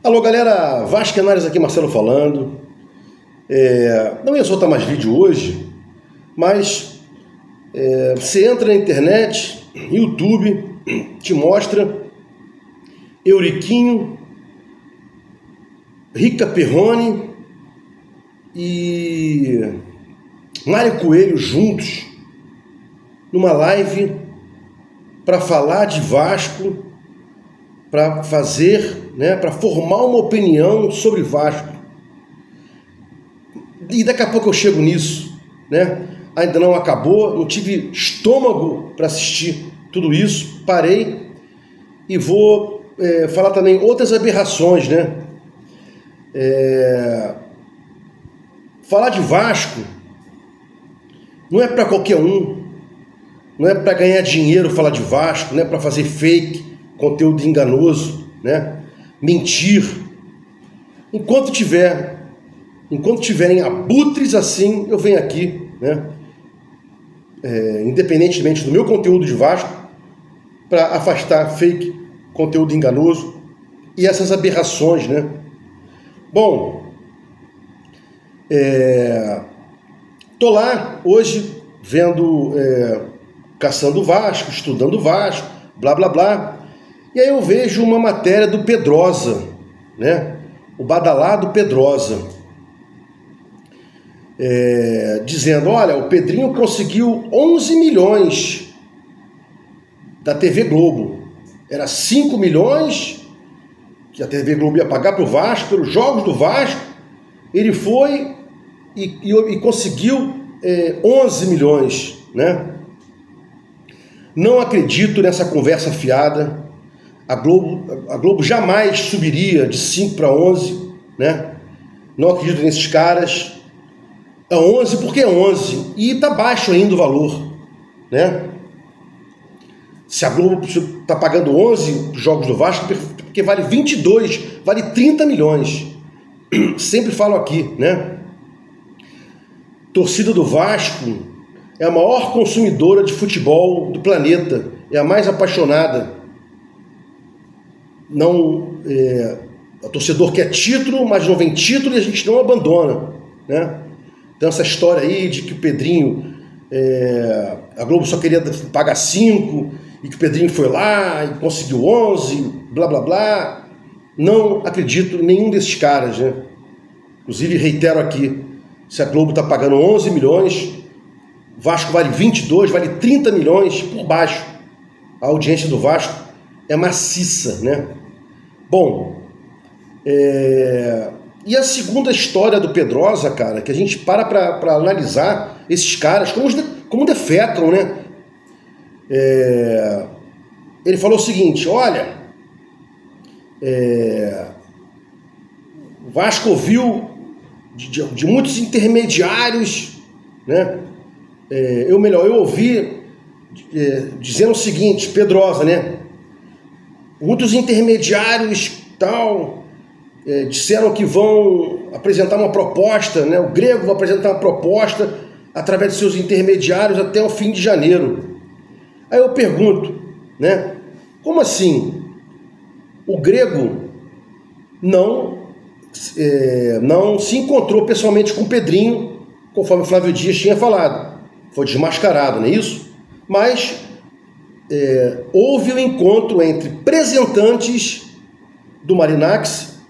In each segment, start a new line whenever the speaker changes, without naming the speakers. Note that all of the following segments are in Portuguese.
Alô galera, Vascanários aqui, Marcelo falando. Não ia soltar mais vídeo hoje, mas você entra na internet, YouTube, te mostra Euriquinho, Rica Perrone e Mário Coelho juntos numa live para falar de Vasco, para fazer, para formar uma opinião sobre Vasco. E daqui a pouco eu chego nisso, Ainda não acabou, não tive estômago para assistir tudo isso, parei e vou falar também outras aberrações, Falar de Vasco não é para qualquer um, não é para ganhar dinheiro falar de Vasco, não é para fazer fake, conteúdo enganoso, mentir. Enquanto tiverem abutres assim, eu venho aqui, independentemente do meu conteúdo de Vasco, para afastar fake, conteúdo enganoso e essas aberrações, Bom, tô lá hoje vendo, caçando Vasco, estudando Vasco, blá blá blá. E aí eu vejo uma matéria do Pedrosa, o badalado Pedrosa, dizendo, olha, o Pedrinho conseguiu 11 milhões da TV Globo. Era 5 milhões que a TV Globo ia pagar para o Vasco, pelos jogos do Vasco. Ele foi e conseguiu 11 milhões, Não acredito nessa conversa fiada. A Globo jamais subiria de 5 para 11, Não acredito nesses caras. É 11 porque é 11. E está baixo ainda o valor, Se a Globo está pagando 11 jogos do Vasco, porque vale 22, vale 30 milhões. Sempre falo aqui, Torcida do Vasco é a maior consumidora de futebol do planeta. É a mais apaixonada. O torcedor quer título, mas não vem título e a gente não abandona, Então essa história aí de que o Pedrinho, a Globo só queria pagar 5 e que o Pedrinho foi lá e conseguiu 11, blá blá blá, não acredito em nenhum desses caras, Inclusive reitero aqui, se a Globo está pagando 11 milhões, Vasco vale 22, vale 30 milhões por baixo. A audiência do Vasco é maciça, Bom, e a segunda história do Pedrosa, cara, que a gente para analisar esses caras, como defecam, Ele falou o seguinte, olha, o Vasco ouviu de muitos intermediários, eu ouvi dizendo o seguinte, Pedrosa, muitos intermediários disseram que vão apresentar uma proposta, o Grego vai apresentar uma proposta através de seus intermediários até o fim de janeiro. Aí eu pergunto, como assim? O Grego não se encontrou pessoalmente com o Pedrinho, conforme o Flávio Dias tinha falado. Foi desmascarado, não é isso? Mas houve um encontro entre representantes do Marinax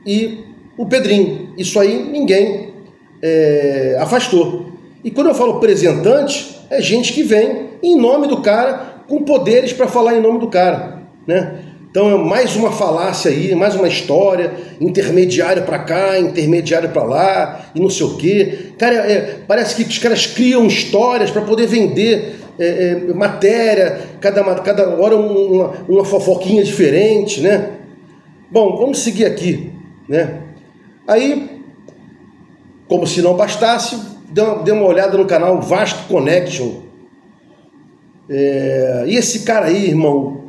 e o Pedrinho. Isso aí ninguém afastou. E quando eu falo representante, é gente que vem em nome do cara, com poderes para falar em nome do cara, Então é mais uma falácia aí, mais uma história, intermediário para cá, intermediário para lá, e não sei o quê. Cara, parece que os caras criam histórias para poder vender matéria, cada hora uma fofoquinha diferente, Bom, vamos seguir aqui, Aí, como se não bastasse, dê uma olhada no canal Vasco Connection. E esse cara aí, irmão,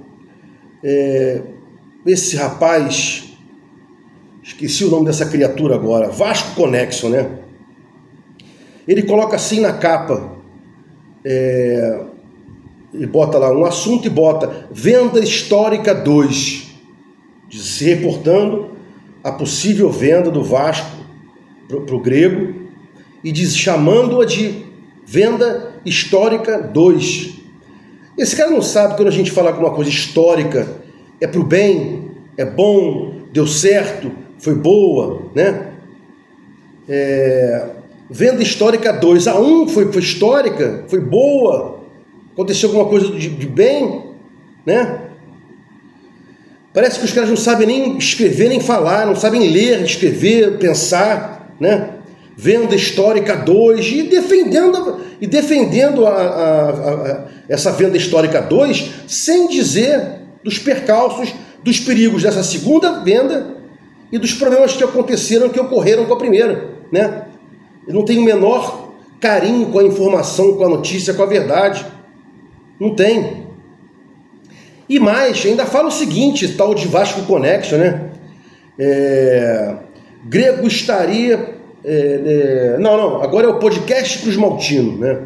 esse rapaz, esqueci o nome dessa criatura agora, Vasco Connection, Ele coloca assim na capa, e bota lá um assunto e bota Venda Histórica 2, se reportando a possível venda do Vasco para o Grego e chamando-a de venda histórica 2. Esse cara não sabe que quando a gente fala alguma coisa histórica é para o bem, é bom, deu certo, foi boa, né? Venda histórica 2. A 1 foi histórica, foi boa, aconteceu alguma coisa de bem, né? Parece que os caras não sabem nem escrever nem falar, não sabem ler, escrever, pensar, né? Venda histórica 2 e defendendo essa venda histórica 2 sem dizer dos percalços, dos perigos dessa segunda venda e dos problemas que aconteceram, que ocorreram com a primeira, né? Eu não tenho o menor carinho com a informação, com a notícia, com a verdade. Não tem. E mais, ainda fala o seguinte, tal de Vasco Connection, né? Grego estaria... agora é o podcast Cruz Maltino, né?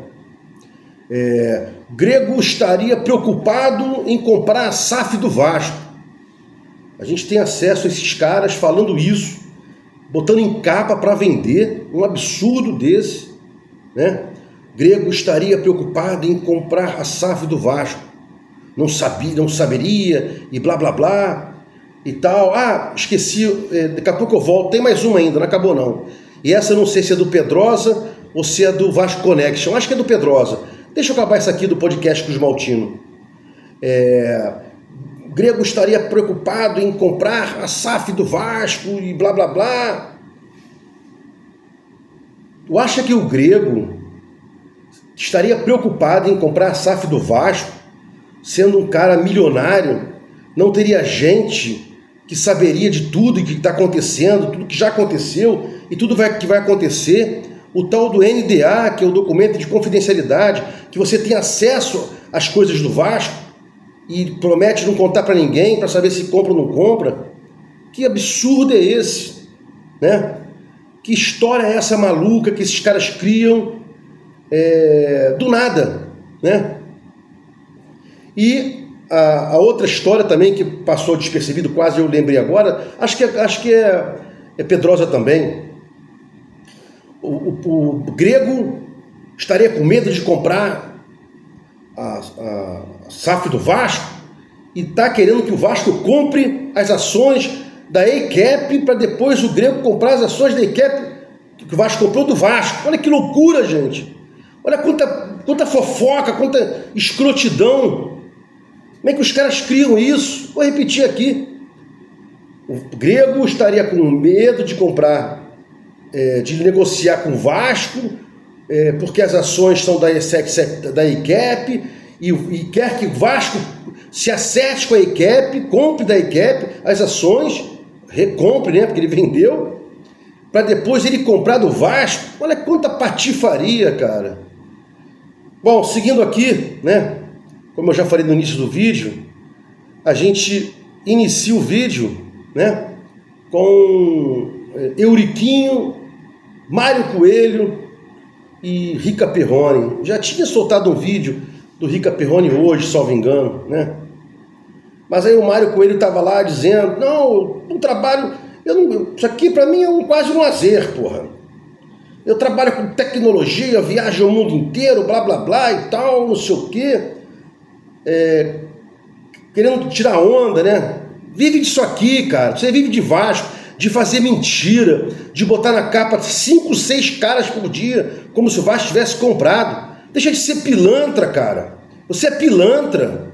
Grego estaria preocupado em comprar a SAF do Vasco. A gente tem acesso a esses caras falando isso, botando em capa para vender, um absurdo desse, né? Grego estaria preocupado em comprar a SAF do Vasco. Não saberia, e blá blá blá, e tal. Esqueci, daqui a pouco eu volto, tem mais uma ainda, não acabou não. E essa eu não sei se é do Pedrosa ou se é do Vasco Connection, acho que é do Pedrosa. Deixa eu acabar isso aqui do podcast Cruz Maltino. Grego estaria preocupado em comprar a SAF do Vasco e blá blá blá. Tu acha que o Grego estaria preocupado em comprar a SAF do Vasco, sendo um cara milionário? Não teria gente que saberia de tudo que está acontecendo, tudo que já aconteceu e tudo que vai acontecer? O tal do NDA, que é o documento de confidencialidade, que você tem acesso às coisas do Vasco e promete não contar para ninguém para saber se compra ou não compra. Que absurdo é esse, né? Que história é essa maluca que esses caras criam do nada, né? E a outra história também que passou despercebido, quase eu lembrei agora, acho que é Pedrosa também. O Grego estaria com medo de comprar a SAF do Vasco e está querendo que o Vasco compre as ações da EICAP para depois o Grego comprar as ações da EICAP que o Vasco comprou do Vasco. Olha que loucura, gente. Olha quanta fofoca, quanta escrotidão. Como é que os caras criam isso? Vou repetir aqui. O Grego estaria com medo de comprar, de negociar com o Vasco, porque as ações são da EICAP, e quer que o Vasco se acerte com a EICAP, compre da EICAP as ações, recompre, né, porque ele vendeu, para depois ele comprar do Vasco. Olha quanta patifaria, cara. Bom, seguindo aqui, né? Como eu já falei no início do vídeo, a gente inicia o vídeo, né, com Euriquinho, Mário Coelho e Rica Perrone. Já tinha soltado um vídeo do Rica Perrone hoje, salvo engano, né? Mas aí o Mário Coelho estava lá dizendo, não, o trabalho, isso aqui para mim é quase um lazer, porra. Eu trabalho com tecnologia, viajo o mundo inteiro, blá blá blá e tal, não sei o quê. Querendo tirar onda, né? Vive disso aqui, cara. Você vive de Vasco, de fazer mentira, de botar na capa 5, 6 caras por dia, como se o Vasco tivesse comprado. Deixa de ser pilantra, cara. Você é pilantra.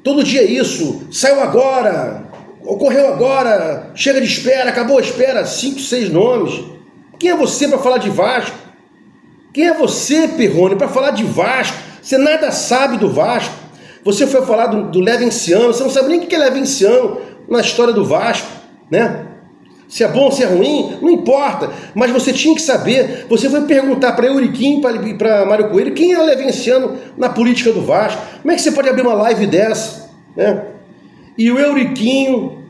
Todo dia é isso. Saiu agora, ocorreu agora, chega de espera, acabou a espera. 5, 6 nomes. Quem é você para falar de Vasco? Quem é você, Perrone, para falar de Vasco? Você nada sabe do Vasco. Você foi falar do Levenciano, você não sabe nem o que é Levenciano na história do Vasco, né? Se é bom ou se é ruim, não importa. Mas você tinha que saber. Você foi perguntar para Euriquinho e para Mário Coelho quem é Levenciano na política do Vasco. Como é que você pode abrir uma live dessa, né? E o Euriquinho,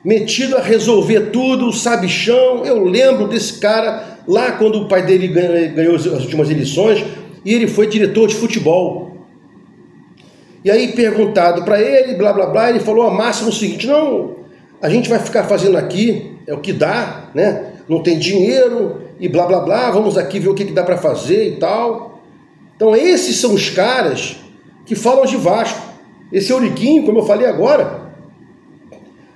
metido a resolver tudo, o sabichão. Eu lembro desse cara lá quando o pai dele ganhou as últimas eleições e ele foi diretor de futebol. E aí perguntado para ele, blá blá blá, ele falou a máxima o seguinte: não, a gente vai ficar fazendo aqui, é o que dá, né? Não tem dinheiro e blá blá blá, vamos aqui ver o que dá para fazer e tal. Então esses são os caras que falam de Vasco. Esse Euriquinho, como eu falei agora,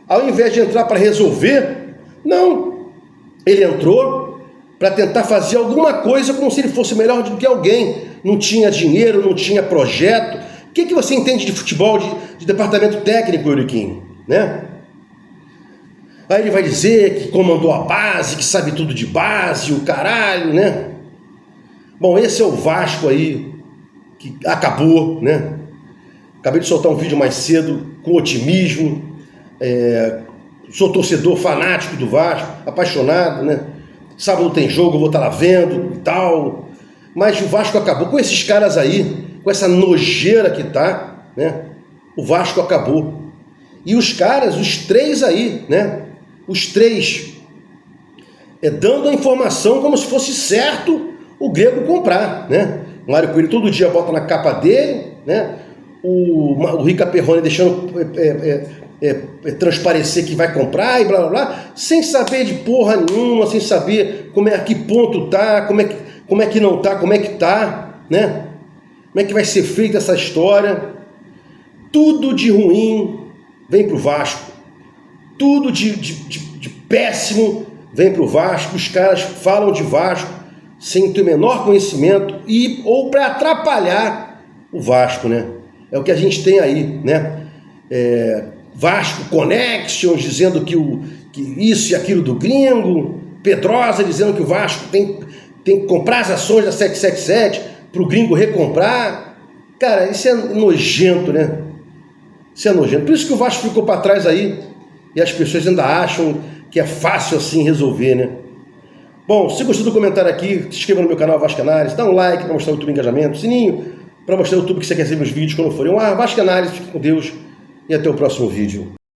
ao invés de entrar para resolver, não, ele entrou para tentar fazer alguma coisa como se ele fosse melhor do que alguém. Não tinha dinheiro, não tinha projeto. O que você entende de futebol, de departamento técnico, Euriquinho, né? Aí ele vai dizer que comandou a base, que sabe tudo de base, o caralho, né? Bom, esse é o Vasco aí, que acabou, né? Acabei de soltar um vídeo mais cedo, com otimismo. Sou torcedor fanático do Vasco, apaixonado, né? Sábado tem jogo, eu vou estar lá vendo e tal. Mas o Vasco acabou. Com esses caras aí, com essa nojeira que tá, né? O Vasco acabou. E os caras, os três aí, né? Os três dando a informação como se fosse certo o Grego comprar, né? O Mário Coelho todo dia bota na capa dele, né? O Rica Perrone deixando transparecer que vai comprar e blá blá blá, sem saber de porra nenhuma, sem saber a que ponto tá, como é que não tá, como é que tá, né? Como é que vai ser feita essa história. Tudo de ruim vem pro Vasco. Tudo de péssimo vem pro Vasco. Os caras falam de Vasco sem ter o menor conhecimento ou para atrapalhar o Vasco, né? É o que a gente tem aí, né? Vasco Connections dizendo que isso e aquilo do gringo, Pedrosa dizendo que o Vasco tem que comprar as ações da 777 para o gringo recomprar. Cara, isso é nojento, né? Isso é nojento. Por isso que o Vasco ficou para trás aí e as pessoas ainda acham que é fácil assim resolver, né? Bom, se gostou do comentário aqui, se inscreva no meu canal Vasco Análise, dá um like para mostrar o YouTube engajamento, sininho para mostrar o YouTube que você quer receber os vídeos quando forem. Vasco Análise, fique com Deus e até o próximo vídeo.